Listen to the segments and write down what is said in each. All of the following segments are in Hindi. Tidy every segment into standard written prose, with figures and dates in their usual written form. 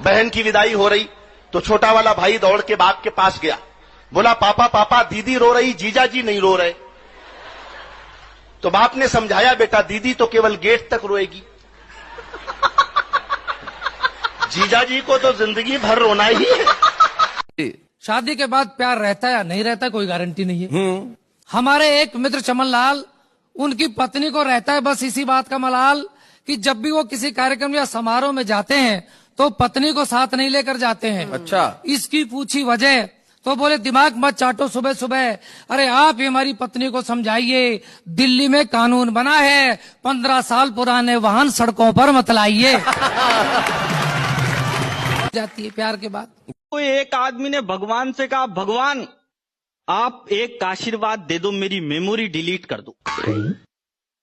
बहन की विदाई हो रही तो छोटा वाला भाई दौड़ के बाप के पास गया, बोला पापा पापा दीदी रो रही, जीजा जी नहीं रो रहे। तो बाप ने समझाया, बेटा दीदी तो केवल गेट तक रोएगी, जीजा जी को तो जिंदगी भर रोना ही है। शादी के बाद प्यार रहता है या नहीं रहता कोई गारंटी नहीं है। हमारे एक मित्र चमन लाल, उनकी पत्नी को रहता है बस इसी बात का मलाल कि जब भी वो किसी कार्यक्रम या समारोह में जाते हैं तो पत्नी को साथ नहीं लेकर जाते हैं। अच्छा, इसकी पूछी वजह तो बोले दिमाग मत चाटो सुबह सुबह, अरे आप ही हमारी पत्नी को समझाइए, दिल्ली में कानून बना है 15 साल पुराने वाहन सड़कों पर मत लाइए। जाती है प्यार के बाद। कोई एक आदमी ने भगवान से कहा, भगवान आप एक आशीर्वाद दे दो, मेरी मेमोरी डिलीट कर दो।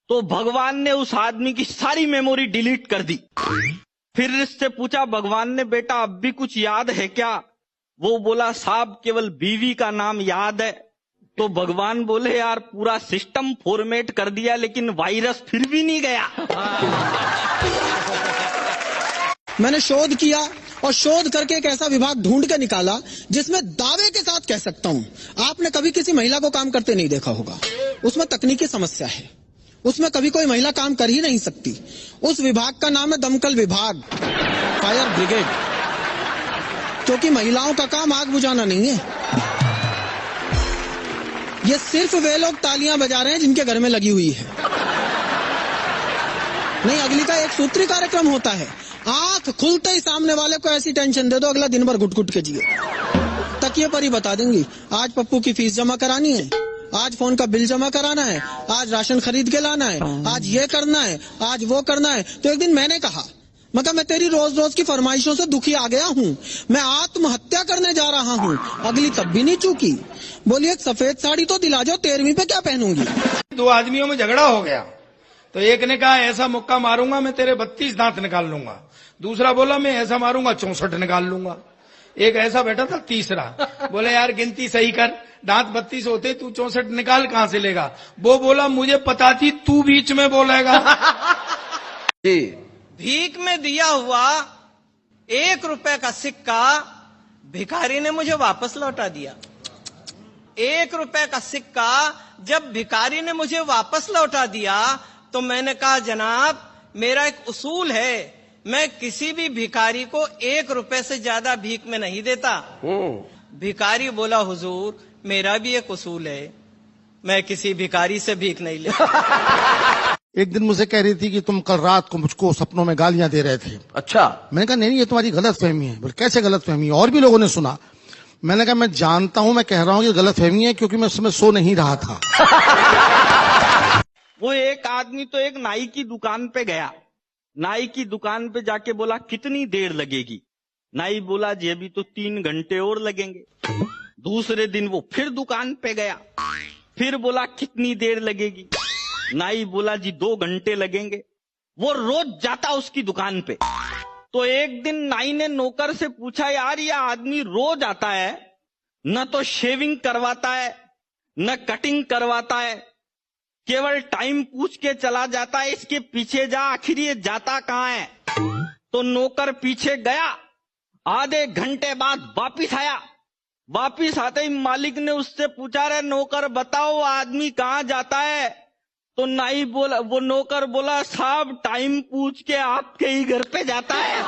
तो भगवान ने उस आदमी की सारी मेमोरी डिलीट कर दी। फिर इससे पूछा भगवान ने, बेटा अब भी कुछ याद है क्या? वो बोला साहब केवल बीवी का नाम याद है। तो भगवान बोले यार पूरा सिस्टम फॉर्मेट कर दिया लेकिन वायरस फिर भी नहीं गया। मैंने शोध किया और शोध करके एक ऐसा विभाग ढूंढ के निकाला जिसमें दावे के साथ कह सकता हूं, आपने कभी किसी महिला को काम करते नहीं देखा होगा। उसमें तकनीकी समस्या है, उसमें कभी कोई महिला काम कर ही नहीं सकती। उस विभाग का नाम है दमकल विभाग, फायर ब्रिगेड, क्योंकि महिलाओं का काम आग बुझाना नहीं है। ये सिर्फ वे लोग तालियां बजा रहे हैं जिनके घर में लगी हुई है। नहीं, अगली का एक सूत्री कार्यक्रम होता है, आंख खुलते ही सामने वाले को ऐसी टेंशन दे दो अगला दिन भर घुट घुट के जिए। तकिए पर ही बता देंगी, आज पप्पू की फीस जमा करानी है, आज फोन का बिल जमा कराना है, आज राशन खरीद के लाना है, आज ये करना है, आज वो करना है। तो एक दिन मैंने कहा, मैं तेरी रोज रोज की फरमाइशों से दुखी आ गया हूँ, मैं आत्महत्या करने जा रहा हूँ। अगली तब भी नहीं चूकी, बोली एक सफेद साड़ी तो दिला जाओ, 13वीं पे क्या पहनूंगी। दो आदमियों में झगड़ा हो गया तो एक ने कहा ऐसा मुक्का मारूंगा मैं तेरे 32 दांत निकाल लूंगा, दूसरा बोला मैं ऐसा मारूंगा 64 निकाल लूंगा। एक ऐसा बैठा था तीसरा, बोले यार गिनती सही कर, दांत 32 होते तू 64 निकाल कहां से लेगा? वो बोला मुझे पता थी तू बीच में बोलेगा। भीख में दिया हुआ 1 रुपए का सिक्का भिखारी ने मुझे वापस लौटा दिया। 1 रुपए का सिक्का जब भिखारी ने मुझे वापस लौटा दिया तो मैंने कहा जनाब मेरा एक उसूल है, मैं किसी भी भिखारी को 1 रुपए से ज्यादा भीख में नहीं देता। भिखारी बोला हुजूर मेरा भी एक उसूल है, मैं किसी भिखारी से भीख नहीं लेता। एक दिन मुझे कह रही थी कि तुम कल रात को मुझको सपनों में गालियां दे रहे थे। अच्छा, मैंने कहा नहीं ये तुम्हारी गलत फहमी है। बोले कैसे गलत फहमी है? और भी लोगों ने सुना। मैंने कहा मैं जानता हूं, मैं कह रहा हूं कि गलत फहमी है क्योंकि मैं उस समय सो नहीं रहा था। वो एक आदमी तो एक नाई की दुकान पे गया, नाई की दुकान पे जाके बोला कितनी देर लगेगी? नाई बोला जी अभी तो 3 घंटे और लगेंगे। दूसरे दिन वो फिर दुकान पे गया, फिर बोला कितनी देर लगेगी? नाई बोला जी 2 घंटे लगेंगे। वो रोज जाता उसकी दुकान पे। तो एक दिन नाई ने नौकर से पूछा यार ये आदमी रोज आता है, न तो शेविंग करवाता है न कटिंग करवाता है, केवल टाइम पूछ के चला जाता है, इसके पीछे जा, आखिर ये जाता कहाँ है? तो नौकर पीछे गया, आधे घंटे बाद वापिस आया। वापिस आते ही मालिक ने उससे पूछा रे नौकर बताओ आदमी कहाँ जाता है? तो नाई बोला, वो नौकर बोला साहब टाइम पूछ के आपके ही घर पे जाता है।